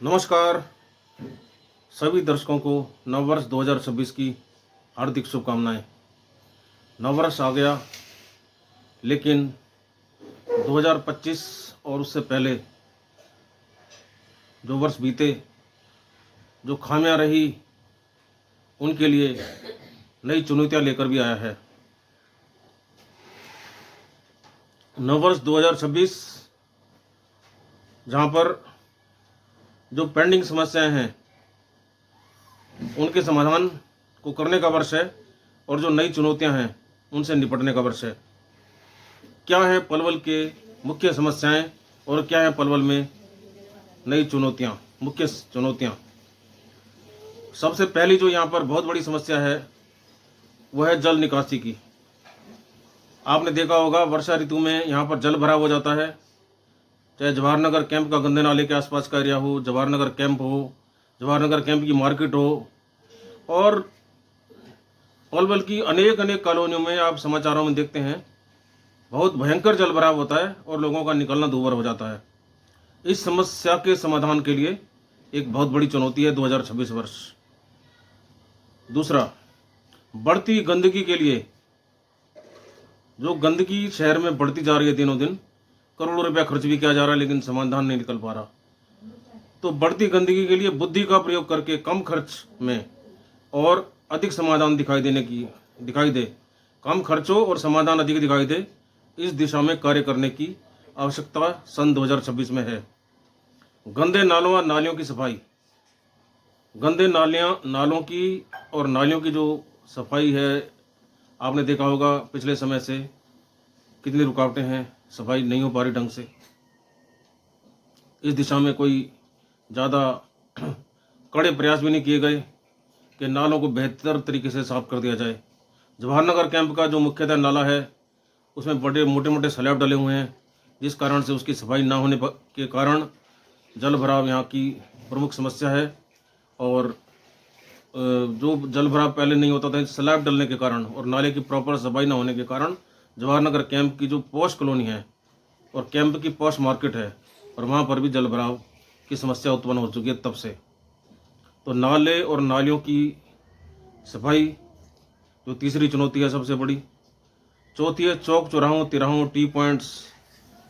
नमस्कार सभी दर्शकों को नववर्ष 2026 की हार्दिक शुभकामनाएं। नववर्ष आ गया, लेकिन 2025 और उससे पहले जो वर्ष बीते, जो खामियां रही, उनके लिए नई चुनौतियां लेकर भी आया है। नववर्ष 2026 जहां पर जो पेंडिंग समस्याएं हैं उनके समाधान को करने का वर्ष है और जो नई चुनौतियां हैं उनसे निपटने का वर्ष है। क्या है पलवल के मुख्य समस्याएं और क्या है पलवल में नई चुनौतियां, मुख्य चुनौतियां। सबसे पहली जो यहाँ पर बहुत बड़ी समस्या है वह है जल निकासी की। आपने देखा होगा वर्षा ऋतु में यहाँ पर जल भराव हो जाता है, चाहे जवाहर नगर कैंप का गंदे नाले के आसपास का एरिया हो, जवाहर नगर कैंप हो, जवाहर नगर कैंप की मार्केट हो, और पलवल की अनेक अनेक कॉलोनियों में आप समाचारों में देखते हैं बहुत भयंकर जल भराव होता है और लोगों का निकलना दूभर हो जाता है। इस समस्या के समाधान के लिए एक बहुत बड़ी चुनौती है 2026 वर्ष। दूसरा, बढ़ती गंदगी के लिए, जो गंदगी शहर में बढ़ती जा रही है दिनों दिन, करोड़ों रुपया खर्च भी किया जा रहा है लेकिन समाधान नहीं निकल पा रहा। तो बढ़ती गंदगी के लिए बुद्धि का प्रयोग करके कम खर्च में और अधिक समाधान दिखाई दे, कम खर्चों और समाधान अधिक दिखाई दे, इस दिशा में कार्य करने की आवश्यकता सन 2026 में है। गंदे नालों व नालियों की सफाई, गंदे नालों की और नालियों की जो सफाई है, आपने देखा होगा पिछले समय से कितनी रुकावटें हैं, सफाई नहीं हो पा रही ढंग से। इस दिशा में कोई ज़्यादा कड़े प्रयास भी नहीं किए गए कि नालों को बेहतर तरीके से साफ कर दिया जाए। जवाहर नगर कैंप का जो मुख्यतः नाला है उसमें बड़े मोटे मोटे स्लैब डले हुए हैं, जिस कारण से उसकी सफाई ना होने के कारण जल भराव यहाँ की प्रमुख समस्या है। और जो जल भराव पहले नहीं होता था, स्लैब डलने के कारण और नाले की प्रॉपर सफाई ना होने के कारण जवाहर नगर कैंप की जो पॉश कॉलोनी है और कैंप की पॉश मार्केट है, और वहाँ पर भी जल भराव की समस्या उत्पन्न हो चुकी है तब से। तो नाले और नालियों की सफाई जो तीसरी चुनौती है सबसे बड़ी। चौथी है चौक चौराहों, तिराहों, टी पॉइंट्स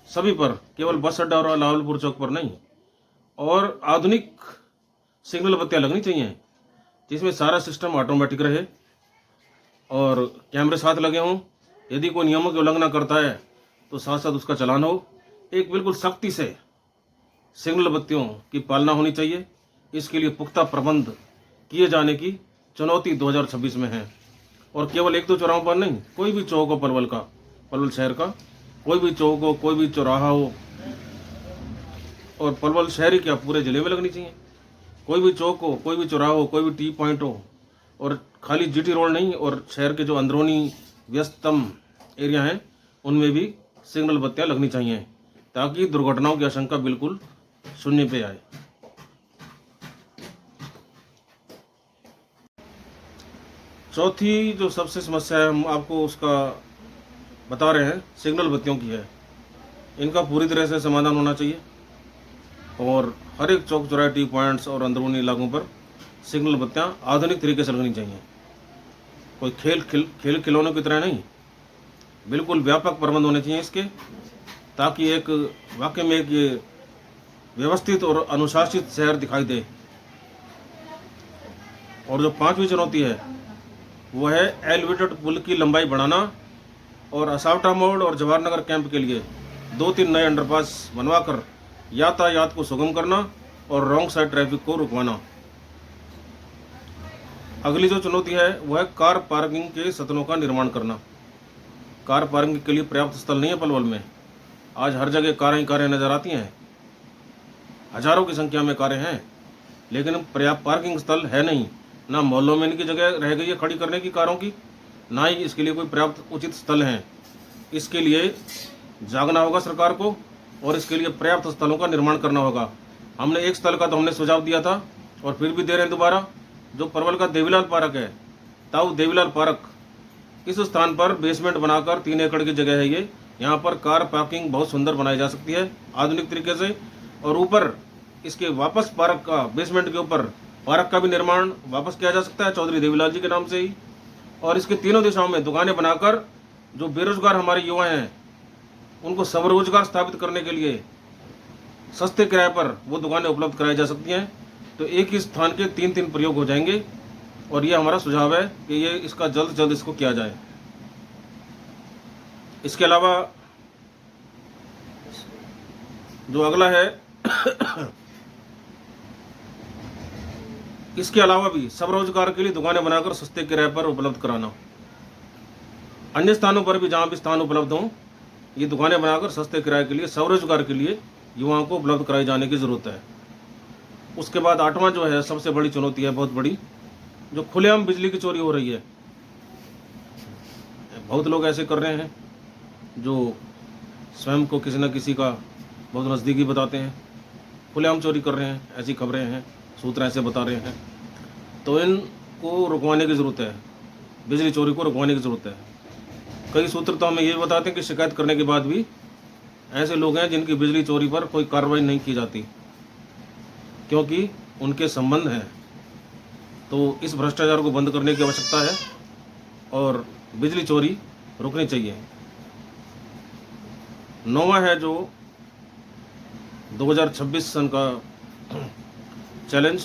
सभी पर, केवल बस अड्डा और लावलपुर चौक पर नहीं, और आधुनिक सिग्नल बत्तियाँ लगनी चाहिए जिसमें सारा सिस्टम ऑटोमेटिक रहे और कैमरे साथ लगे हों। यदि कोई नियमों की उल्लंघना करता है तो साथ साथ उसका चालान हो। एक बिल्कुल सख्ती से सिग्नल बत्तियों की पालना होनी चाहिए। इसके लिए पुख्ता प्रबंध किए जाने की चुनौती 2026 में है। और केवल एक दो चौराहों पर नहीं, कोई भी चौक हो पलवल शहर का कोई भी चौक हो, कोई भी चौराहा हो, और पलवल शहर क्या पूरे जिले में लगनी चाहिए। कोई भी चौक हो, कोई भी चौराहा हो, कोई भी टी पॉइंट हो, और खाली जीटी रोड नहीं, और शहर के जो अंदरूनी व्यस्तम एरिया हैं उनमें भी सिग्नल बत्तियां लगनी चाहिए ताकि दुर्घटनाओं की आशंका बिल्कुल शून्य पे आए। चौथी जो सबसे समस्या है, हम आपको उसका बता रहे हैं, सिग्नल बत्तियों की है। इनका पूरी तरह से समाधान होना चाहिए और हर एक चौक चौराहे, टी पॉइंट्स और अंदरूनी इलाकों पर सिग्नल बत्तियां आधुनिक तरीके से लगनी चाहिए। कोई खेल खिलौनों की तरह नहीं, बिल्कुल व्यापक प्रबंध होने चाहिए इसके, ताकि एक वाकई में एक व्यवस्थित और अनुशासित शहर दिखाई दे। और जो पांचवी चुनौती है वो है एलिवेटेड पुल की लंबाई बढ़ाना और असावटा मोड़ और जवाहर नगर कैंप के लिए 2-3 नए अंडरपास बनवाकर यातायात को सुगम करना और रॉन्ग साइड ट्रैफिक को रुकवाना। अगली जो चुनौती है वह है कार पार्किंग के सतनों का निर्माण करना। कार पार्किंग के लिए पर्याप्त स्थल नहीं है पलवल में। आज हर जगह कारें ही कारें नजर आती हैं, हजारों की संख्या में कारें हैं, लेकिन पर्याप्त पार्किंग स्थल है नहीं। ना मोहल्लों में इनकी जगह रह गई है खड़ी करने की कारों की, ना ही इसके लिए कोई पर्याप्त उचित स्थल हैं। इसके लिए जागना होगा सरकार को और इसके लिए पर्याप्त स्थलों का निर्माण करना होगा। हमने एक स्थल का तो हमने सुझाव दिया था और फिर भी दे रहे हैं दोबारा, जो पलवल का देवीलाल पार्क है, ताऊ देवीलाल पार्क। इस स्थान पर बेसमेंट बनाकर 3 एकड़ की जगह है ये, यहाँ पर कार पार्किंग बहुत सुंदर बनाई जा सकती है आधुनिक तरीके से, और ऊपर इसके वापस पार्क का बेसमेंट के ऊपर पार्क का भी निर्माण वापस किया जा सकता है चौधरी देवीलाल जी के नाम से ही। और इसके तीनों दिशाओं में दुकानें बनाकर जो बेरोजगार हमारे युवा हैं उनको स्वरोजगार स्थापित करने के लिए सस्ते किराए पर वो दुकानें उपलब्ध कराई जा सकती हैं। तो एक ही स्थान के 3 प्रयोग हो जाएंगे और ये हमारा सुझाव है कि ये इसका जल्द से जल्द इसको किया जाए। इसके अलावा जो अगला है इसके अलावा भी स्वरोजगार के लिए दुकानें बनाकर सस्ते किराए पर उपलब्ध कराना। अन्य स्थानों पर भी जहां भी स्थान उपलब्ध हों ये दुकानें बनाकर सस्ते किराए के लिए स्वरोजगार के लिए युवाओं को उपलब्ध कराई जाने की ज़रूरत है। उसके बाद 8वां जो है सबसे बड़ी चुनौती है, बहुत बड़ी, जो खुलेआम बिजली की चोरी हो रही है। बहुत लोग ऐसे कर रहे हैं जो स्वयं को किसी न किसी का बहुत नज़दीकी बताते हैं, खुलेआम चोरी कर रहे हैं, ऐसी खबरें हैं, सूत्र ऐसे बता रहे हैं। तो इनको रुकवाने की ज़रूरत है, बिजली चोरी को रुकवाने की ज़रूरत है। कई सूत्र तो हमें ये बताते हैं कि शिकायत करने के बाद भी ऐसे लोग हैं जिनकी बिजली चोरी पर कोई कार्रवाई नहीं की जाती क्योंकि उनके संबंध हैं। तो इस भ्रष्टाचार को बंद करने की आवश्यकता है और बिजली चोरी रुकनी चाहिए। 9वां है जो 2026 सन का चैलेंज,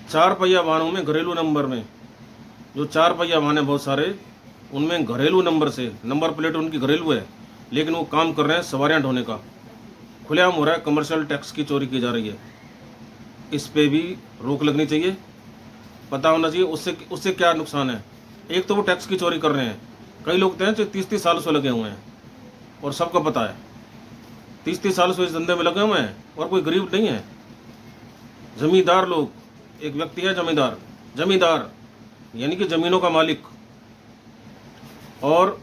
4 पहिया वाहनों में घरेलू नंबर में, जो 4 पहिया वाहन है बहुत सारे, उनमें घरेलू नंबर से, नंबर प्लेट उनकी घरेलू है लेकिन वो काम कर रहे हैं सवारियां ढोने का, खुलेआम हो रहा है, कमर्शियल टैक्स की चोरी की जा रही है। इस पे भी रोक लगनी चाहिए, पता होना चाहिए उससे क्या नुकसान है। एक तो वो टैक्स की चोरी कर रहे हैं, कई लोग तो हैं जो 30-30 साल से लगे हुए हैं और सबको पता है 30-30 साल से इस धंधे में लगे हुए हैं और कोई गरीब नहीं है। जमींदार लोग, एक व्यक्ति है जमींदार यानी कि ज़मीनों का मालिक, और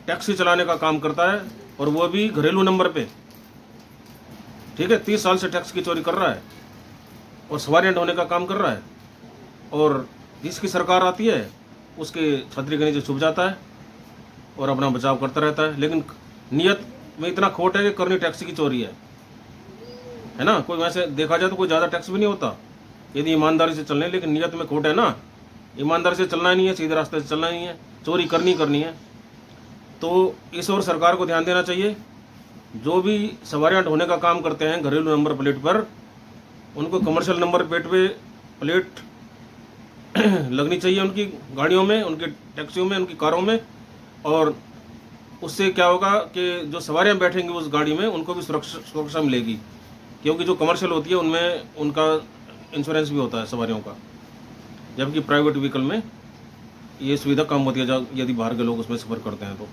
टैक्सी चलाने का काम करता है और वो भी घरेलू नंबर पे, ठीक है, 30 साल से टैक्स की चोरी कर रहा है और सवारियां ढोने का काम कर रहा है। और जिसकी सरकार आती है उसके छतरी के नीचे छुप जाता है और अपना बचाव करता रहता है, लेकिन नियत में इतना खोट है कि करनी टैक्सी की चोरी है ना। कोई वैसे देखा जाए तो कोई ज़्यादा टैक्स भी नहीं होता यदि ईमानदारी से चलने, लेकिन नियत में खोट है ना, ईमानदारी से चलना नहीं है, सीधे रास्ते से चलना नहीं है, चोरी करनी है। तो इस ओर सरकार को ध्यान देना चाहिए। जो भी सवारियां ढोने का काम करते हैं घरेलू नंबर प्लेट पर, उनको कमर्शियल नंबर प्लेट लगनी चाहिए उनकी गाड़ियों में, उनकी टैक्सियों में, उनकी कारों में। और उससे क्या होगा कि जो सवारियां बैठेंगी उस गाड़ी में उनको भी सुरक्षा मिलेगी, क्योंकि जो कमर्शियल होती है उनमें उनका इंश्योरेंस भी होता है सवारियों का, जबकि प्राइवेट व्हीकल में ये सुविधा कम होती है यदि बाहर के लोग उसमें सफ़र करते हैं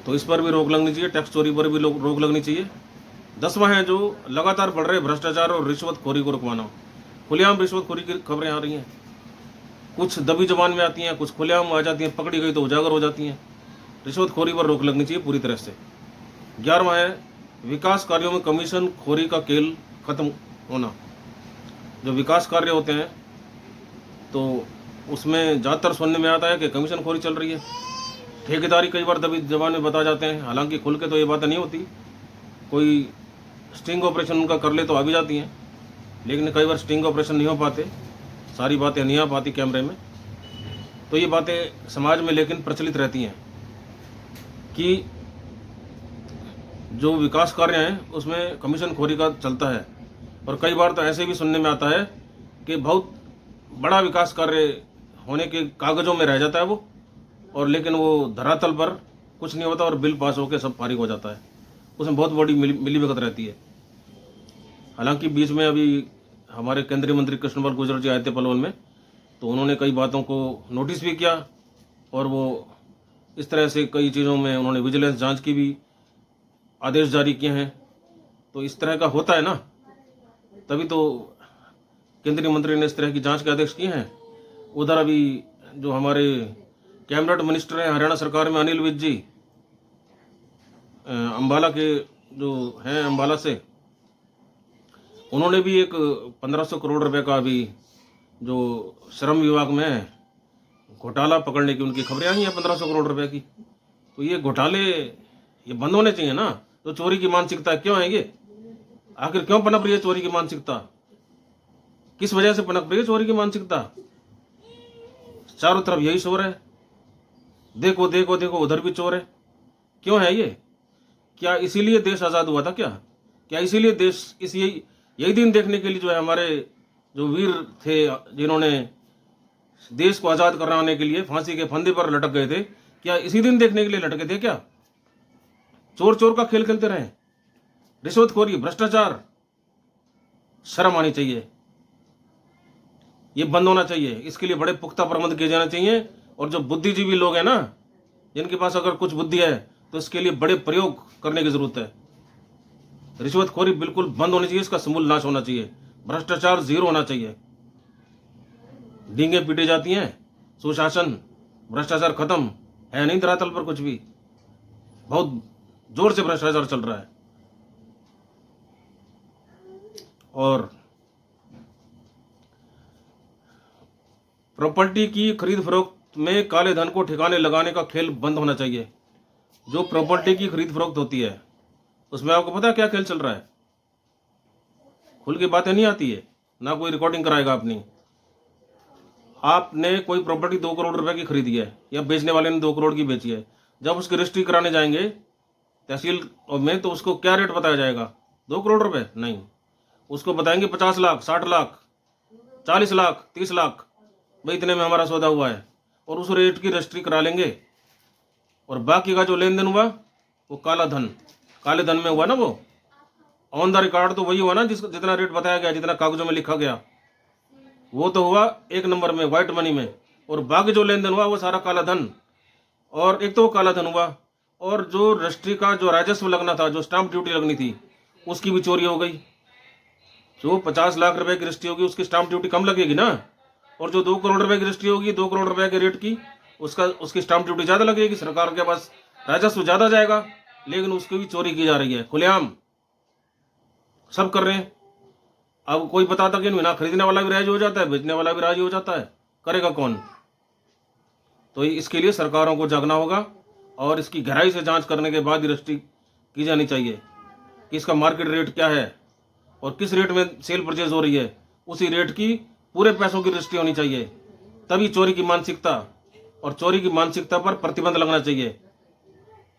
तो इस पर भी रोक लगनी चाहिए, टैक्स चोरी पर भी रोक लगनी चाहिए। 10वां है जो लगातार बढ़ रहे भ्रष्टाचार और रिश्वतखोरी को रुकवाना। खुलेआम रिश्वतखोरी की खबरें आ रही हैं, कुछ दबी जबान में आती हैं, कुछ खुलेआम आ जाती हैं, पकड़ी गई तो उजागर हो जाती हैं। रिश्वतखोरी पर रोक लगनी चाहिए पूरी तरह से। 11वां है विकास कार्यों में कमीशन खोरी का खेल खत्म होना। जो विकास कार्य होते हैं तो उसमें ज़्यादातर सुनने में आता है कि कमीशन खोरी चल रही है, ठेकेदारी कई बार दबी जबान में बता जाते हैं, हालांकि खुल के तो ये बातें नहीं होती। कोई स्टिंग ऑपरेशन उनका कर ले तो आ भी जाती हैं, लेकिन कई बार स्टिंग ऑपरेशन नहीं हो पाते, सारी बातें नहीं आ पाती कैमरे में। तो ये बातें समाज में लेकिन प्रचलित रहती हैं कि जो विकास कार्य हैं उसमें कमीशन खोरी का चलता है। और कई बार तो ऐसे भी सुनने में आता है कि बहुत बड़ा विकास कार्य होने के कागज़ों में रह जाता है वो, और लेकिन वो धरातल पर कुछ नहीं होता और बिल पास होकर सब फारिग हो जाता है। उसमें बहुत बड़ी मिलीभगत रहती है। हालांकि बीच में अभी हमारे केंद्रीय मंत्री कृष्णपाल गुर्जर जी आए थे पलवल में, तो उन्होंने कई बातों को नोटिस भी किया और वो इस तरह से कई चीज़ों में उन्होंने विजिलेंस जांच की भी आदेश जारी किए हैं। तो इस तरह का होता है ना, तभी तो केंद्रीय मंत्री ने इस तरह की जांच के आदेश किए हैं। उधर अभी जो हमारे कैबिनेट मिनिस्टर हैं हरियाणा सरकार में अनिल विज जी, अम्बाला के जो हैं, अम्बाला से, उन्होंने भी एक 1500 करोड़ रुपए का अभी जो श्रम विभाग में घोटाला पकड़ने की उनकी खबरें आई हैं 1500 करोड़ रुपए की। तो ये घोटाले ये बंद होने चाहिए ना। तो चोरी की मानसिकता क्यों है ये? आखिर क्यों पनप रही है चोरी की मानसिकता? किस वजह से पनप रही है चोरी की मानसिकता? चारों तरफ यही शोर है, देखो देखो देखो उधर भी चोर है। क्यों है ये? क्या इसीलिए देश आज़ाद हुआ था? क्या इसीलिए देश यही दिन देखने के लिए जो है हमारे जो वीर थे जिन्होंने देश को आज़ाद कराने के लिए फांसी के फंदे पर लटक गए थे, क्या इसी दिन देखने के लिए लटके थे क्या? चोर चोर का खेल खेलते रहे, रिश्वतखोरी, भ्रष्टाचार, शर्म आनी चाहिए, ये बंद होना चाहिए। इसके लिए बड़े पुख्ता प्रबंध किए जाने चाहिए। और जो बुद्धिजीवी लोग हैं ना, जिनके पास अगर कुछ बुद्धि है, तो इसके लिए बड़े प्रयोग करने की जरूरत है। रिश्वतखोरी बिल्कुल बंद होनी चाहिए, इसका समूल नाश होना चाहिए, भ्रष्टाचार जीरो होना चाहिए। डींगे पीटे जाती हैं, सुशासन, भ्रष्टाचार खत्म है नहीं धरातल पर कुछ भी। बहुत जोर से भ्रष्टाचार चल रहा है। और प्रॉपर्टी की खरीद फरोख्त में काले धन को ठिकाने लगाने का खेल बंद होना चाहिए। जो प्रॉपर्टी की खरीद फरोख्त होती है उसमें आपको पता है क्या खेल चल रहा है? खुल के बातें नहीं आती है, ना कोई रिकॉर्डिंग कराएगा अपनी। आपने कोई प्रॉपर्टी 2 करोड़ रुपए की खरीदी है या बेचने वाले ने 2 करोड़ की बेची है, जब उसकी रजिस्ट्री कराने जाएंगे तहसील में तो उसको क्या रेट बताया जाएगा? 2 करोड़ रुपए नहीं, उसको बताएंगे 50 लाख, 60 लाख, 40 लाख, 30 लाख, भाई इतने में हमारा सौदा हुआ है, और उस रेट की रजिस्ट्री करा लेंगे। और बाकी का जो लेन देन हुआ वो काला धन, काले धन में हुआ ना, वो ऑन द रिकॉर्ड तो वही हुआ ना जितना रेट बताया गया, जितना कागजों में लिखा गया, वो तो हुआ 1 नंबर में, व्हाइट मनी में। और बाकी जो लेन देन हुआ वो सारा काला धन। और एक तो वो काला धन हुआ, और जो रजिस्ट्री का जो राजस्व लगना था, जो स्टाम्प ड्यूटी लगनी थी, उसकी भी चोरी हो गई। जो 50 लाख रुपए की रजिस्ट्री होगी उसकी स्टाम्प ड्यूटी कम लगेगी ना, और जो 2 करोड़ रुपए की रजिस्ट्री होगी 2 करोड़ रुपए के रेट की, उसकी स्टाम्प ड्यूटी ज़्यादा लगेगी, सरकार के पास राजस्व ज़्यादा जाएगा। लेकिन उसकी भी चोरी की जा रही है खुलेआम, सब कर रहे हैं। अब कोई बताता कि नहीं, ना खरीदने वाला भी राजी हो जाता है, बेचने वाला भी राजी हो जाता है, करेगा कौन? तो इसके लिए सरकारों को जागना होगा और इसकी गहराई से जांच करने के बाद ही रजिस्ट्री की जानी चाहिए कि इसका मार्केट रेट क्या है और किस रेट में सेल परचेज हो रही है, उसी रेट की पूरे पैसों की रजिस्ट्री होनी चाहिए। तभी चोरी की मानसिकता और चोरी की मानसिकता पर प्रतिबंध लगना चाहिए।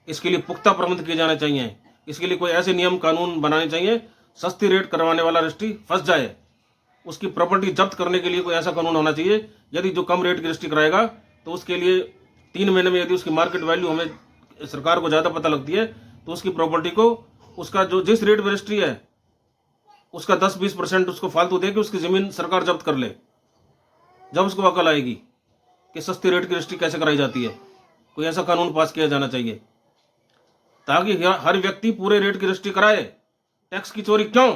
इसके लिए पुख्ता प्रबंध किए जाने चाहिए। इसके लिए कोई ऐसे नियम कानून बनाने चाहिए, सस्ती रेट करवाने वाला रजिस्ट्री फंस जाए, उसकी प्रॉपर्टी जब्त करने के लिए कोई ऐसा कानून होना चाहिए। यदि जो कम रेट की रजिस्ट्री कराएगा तो उसके लिए 3 महीने में यदि उसकी मार्केट वैल्यू हमें सरकार को ज़्यादा पता लगती है तो उसकी प्रॉपर्टी को उसका जो जिस रेट में रजिस्ट्री है उसका 10-20% उसको फालतू दे के उसकी ज़मीन सरकार जब्त कर ले। जब उसको अकल आएगी कि सस्ती रेट की रजिस्ट्री कैसे कराई जाती है, कोई ऐसा कानून पास किया जाना चाहिए ताकि हर व्यक्ति पूरे रेट की रजिस्ट्री कराए। टैक्स की चोरी क्यों?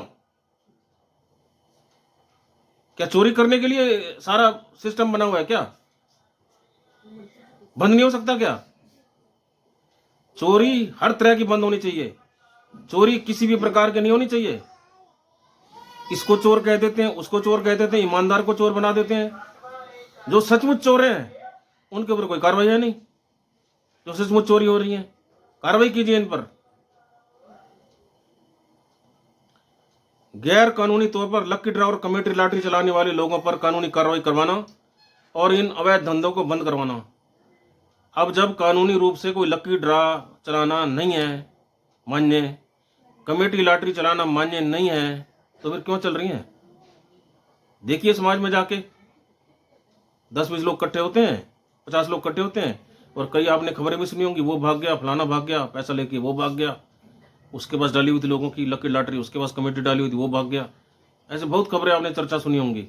क्या चोरी करने के लिए सारा सिस्टम बना हुआ है क्या? बंद नहीं हो सकता क्या? चोरी हर तरह की बंद होनी चाहिए। चोरी किसी भी प्रकार की नहीं होनी चाहिए। इसको चोर कह देते हैं, उसको चोर कह देते हैं, ईमानदार को चोर बना देते हैं। जो सचमुच चोर हैं उनके ऊपर कोई कार्रवाई है नहीं। जो सचमुच चोरी हो रही है कार्रवाई कीजिए इन पर। गैर कानूनी तौर पर लक्की ड्रा और कमेटी लॉटरी चलाने वाले लोगों पर कानूनी कार्रवाई करवाना और इन अवैध धंधों को बंद करवाना। अब जब कानूनी रूप से कोई लक्की ड्रा चलाना नहीं है मान्य, कमेटी लॉटरी चलाना मान्य नहीं है, तो फिर क्यों चल रही हैं? देखिए समाज में जाके 10-20 लोग इकट्ठे होते हैं, 50 लोग इकट्ठे होते हैं, और कई आपने खबरें भी सुनी होंगी, वो भाग गया, फलाना भाग गया, पैसा लेके वो भाग गया, उसके पास डाली हुई थी लोगों की लकी लॉटरी, उसके पास कमेटी डाली हुई थी, वो भाग गया। ऐसे बहुत खबरें आपने चर्चा सुनी होंगी।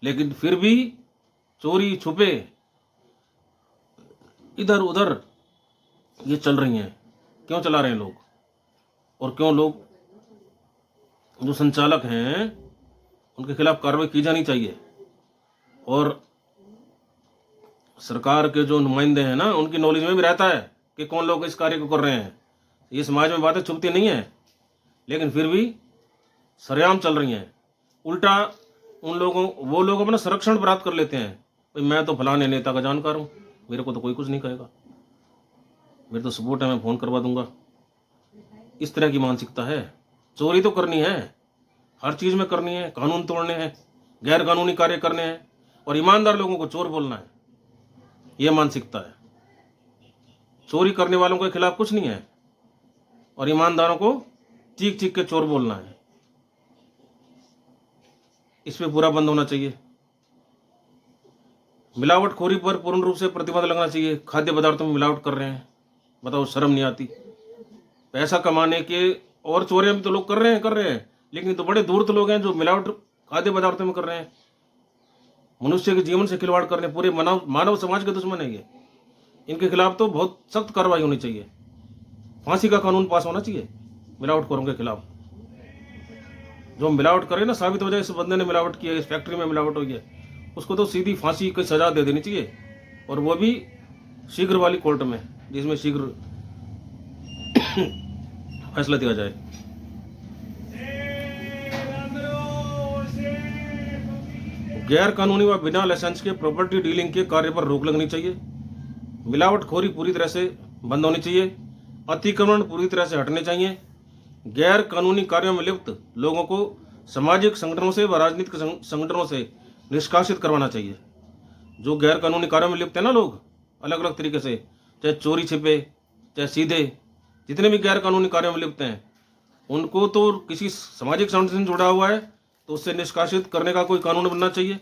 लेकिन फिर भी चोरी छुपे इधर उधर ये चल रही हैं। क्यों चला रहे हैं लोग? और क्यों लोग जो संचालक हैं उनके खिलाफ कार्रवाई की जानी चाहिए। और सरकार के जो नुमाइंदे हैं ना, उनकी नॉलेज में भी रहता है कि कौन लोग इस कार्य को कर रहे हैं। ये समाज में बातें छुपती नहीं है, लेकिन फिर भी सरेआम चल रही हैं। उल्टा वो लोग अपना संरक्षण प्राप्त कर लेते हैं। भाई मैं तो फलाने नेता का जानकार हूँ, मेरे को तो कोई कुछ नहीं कहेगा, मेरे तो सपोर्ट है, मैं फ़ोन करवा दूंगा। इस तरह की मानसिकता है। चोरी तो करनी है, हर चीज़ में करनी है, कानून तोड़ने हैं, गैर कानूनी कार्य करने हैं और ईमानदार लोगों को चोर बोलना है, यह मानसिकता है। चोरी करने वालों के खिलाफ कुछ नहीं है और ईमानदारों को चीख चीख के चोर बोलना है। इस पे पूरा बंद होना चाहिए। मिलावटखोरी पर पूर्ण रूप से प्रतिबंध लगना चाहिए। खाद्य पदार्थों में मिलावट कर रहे हैं, बताओ, शर्म नहीं आती? पैसा कमाने के और चोरियां भी तो लोग कर रहे हैं, लेकिन तो बड़े धूर्त लोग हैं जो मिलावट खाद्य पदार्थों में कर रहे हैं। मनुष्य के जीवन से खिलवाड़ कर रहे हैं, पूरे मानव समाज के दुश्मन है ये। इनके खिलाफ तो बहुत सख्त कार्रवाई होनी चाहिए। फांसी का कानून पास होना चाहिए मिलावटखोरों के खिलाफ। जो मिलावट करे ना, साबित हो जाए इस बंदे ने मिलावट की है, इस फैक्ट्री में मिलावट हुई है, उसको तो सीधी फांसी की सजा दे देनी चाहिए, और वो भी शीघ्र वाली कोर्ट में, जिसमें शीघ्र फैसला दिया जाए। गैर कानूनी व बिना लाइसेंस के प्रॉपर्टी डीलिंग के कार्य पर रोक लगनी चाहिए। मिलावटखोरी पूरी तरह से बंद होनी चाहिए। अतिक्रमण पूरी तरह से हटने चाहिए। गैर कानूनी कार्यों में लिप्त लोगों को सामाजिक संगठनों से व राजनीतिक संगठनों से निष्कासित करवाना चाहिए। जो गैर कानूनी कार्यों में लिप्त है ना लोग, अलग अलग तरीके से, चाहे चोरी छिपे चाहे सीधे, जितने भी गैर कानूनी कार्यों में लिप्त हैं, उनको तो किसी सामाजिक संगठन से जुड़ा हुआ है तो उससे निष्कासित करने का कोई कानून बनना चाहिए,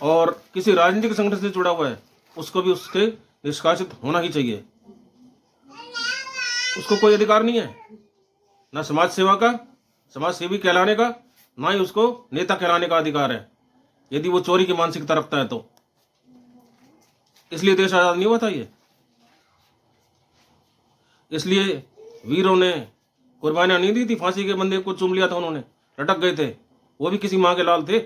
और किसी राजनीतिक संगठन से जुड़ा हुआ है उसको भी उससे निष्कासित होना ही चाहिए। उसको कोई अधिकार नहीं है ना समाज सेवा का, समाज सेवी कहलाने का, ना ही उसको नेता कहलाने का अधिकार है, यदि वो चोरी की मानसिकता रखता है तो। इसलिए देश आजाद नहीं हुआ था ये। इसलिए वीरों ने कुर्बानियां नहीं दी थी। फांसी के बंदे को चूम लिया था उन्होंने, लटक गए थे, वो भी किसी मां के लाल थे।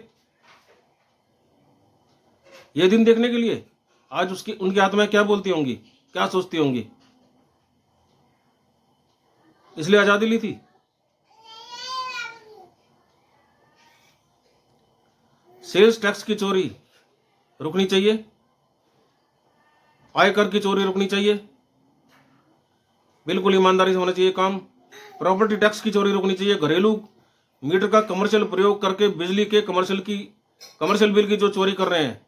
ये दिन देखने के लिए आज उनकी आत्माएं क्या बोलती होंगी, क्या सोचती होंगी। इसलिए आजादी ली थी। सेल्स टैक्स की चोरी रुकनी चाहिए, आयकर की चोरी रुकनी चाहिए, बिल्कुल ईमानदारी से होना चाहिए काम। प्रॉपर्टी टैक्स की चोरी रुकनी चाहिए। घरेलू मीटर का कमर्शियल प्रयोग करके बिजली के कमर्शियल बिल की जो चोरी कर रहे हैं,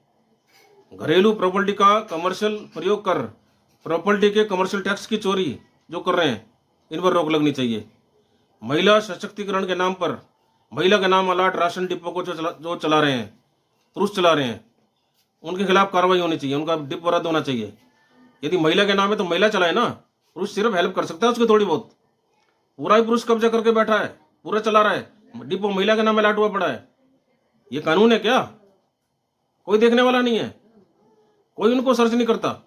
घरेलू प्रॉपर्टी का कमर्शियल प्रयोग कर प्रॉपर्टी के कमर्शियल टैक्स की चोरी जो कर रहे हैं, इन पर रोक लगनी चाहिए। महिला सशक्तिकरण के नाम पर, महिला के नाम अलाट राशन डिपो को जो चला रहे हैं, पुरुष चला रहे हैं, उनके खिलाफ कार्रवाई होनी चाहिए, उनका डिपो रद्द होना चाहिए। यदि महिला के नाम है तो महिला चलाए ना, पुरुष सिर्फ हेल्प कर सकता है उसकी थोड़ी बहुत। पूरा ही पुरुष कब्जा करके बैठा है, पूरा चला रहा है, डिपो महिला के नाम अलाट हुआ पड़ा है। ये कानून है क्या? कोई देखने वाला नहीं है, कोई उनको सर्च नहीं करता।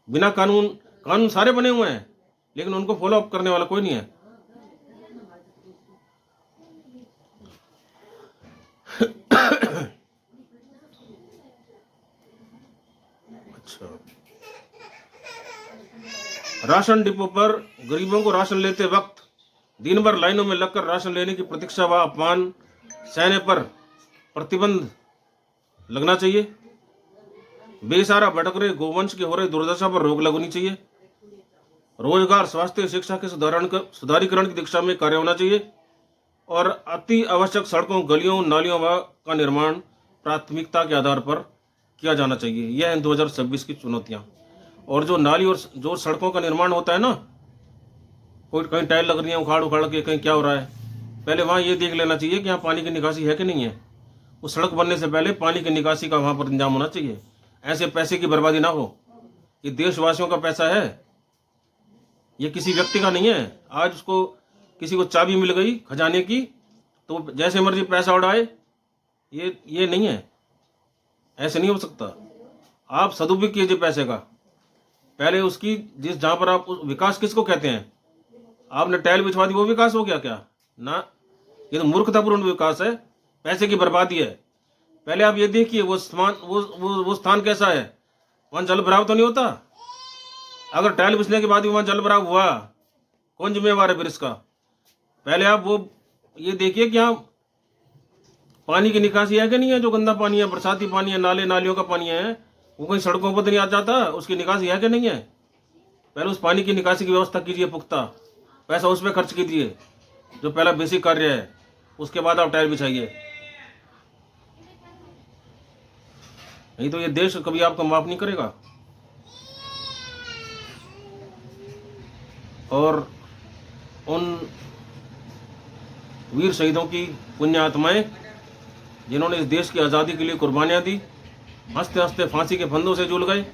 बिना कानून सारे बने हुए हैं, लेकिन उनको फॉलो अप करने वाला कोई नहीं है। अच्छा, राशन डिपो पर गरीबों को राशन लेते वक्त दिन भर लाइनों में लगकर राशन लेने की प्रतीक्षा व अपमान सहने पर प्रतिबंध लगना चाहिए। बेसहारा भटक रहे गोवंश की हो रही दुर्दशा पर रोक लगनी चाहिए। रोजगार, स्वास्थ्य, शिक्षा के सुधारीकरण की दिशा में कार्य होना चाहिए, और अति आवश्यक सड़कों, गलियों, नालियों का निर्माण प्राथमिकता के आधार पर किया जाना चाहिए। यह है 2026 की चुनौतियां। और जो नाली और जो सड़कों का निर्माण होता है ना, कोई कहीं टाइल लग रही है उखाड़ के, कहीं क्या हो रहा है, पहले वहाँ ये देख लेना चाहिए कि यहाँ पानी की निकासी है कि नहीं है। उस सड़क बनने से पहले पानी की निकासी का वहाँ पर इंतजाम होना चाहिए। ऐसे पैसे की बर्बादी ना हो। ये देशवासियों का पैसा है, ये किसी व्यक्ति का नहीं है। आज उसको किसी को चाबी मिल गई खजाने की तो जैसे मर्जी पैसा उड़ाए, ये नहीं है, ऐसे नहीं हो सकता। आप सदुपयोग कीजिए पैसे का। पहले उसकी जहाँ पर आप विकास किसको कहते हैं? आपने टाइल बिछवा दी, वो विकास हो गया क्या? ना, ये तो मूर्खतापूर्ण विकास है, पैसे की बर्बादी है। पहले आप ये देखिए वो स्थान कैसा है, वहाँ जल भराव तो नहीं होता। अगर टाइल बिछने के बाद भी वहाँ जल भराव हुआ, कौन जिम्मेवार है फिर इसका? पहले आप वो ये देखिए कि यहाँ पानी की निकासी है कि नहीं है। जो गंदा पानी है, बरसाती पानी है, नाले नालियों का पानी है, वो कहीं सड़कों पर तो नहीं आ जाता, उसकी निकासी है कि नहीं है? पहले उस पानी की निकासी की व्यवस्था कीजिए पुख्ता, पैसा उस पर खर्च कीजिए जो पहला बेसिक कार्य है, उसके बाद आप टायर बिछाइए। नहीं तो ये देश कभी आपको माफ नहीं करेगा। और उन वीर शहीदों की पुण्य आत्माएं जिन्होंने इस देश की आज़ादी के लिए कुर्बानियां दी, हंसते हंसते फांसी के फंदों से झूल गए,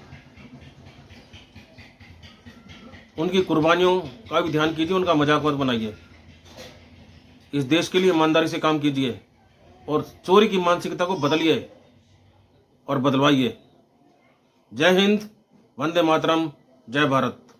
उनकी कुर्बानियों का भी ध्यान कीजिए, उनका मजाक मत बनाइए। इस देश के लिए ईमानदारी से काम कीजिए और चोरी की मानसिकता को बदलिए और बदलवाइए। जय हिंद, वंदे मातरम, जय भारत।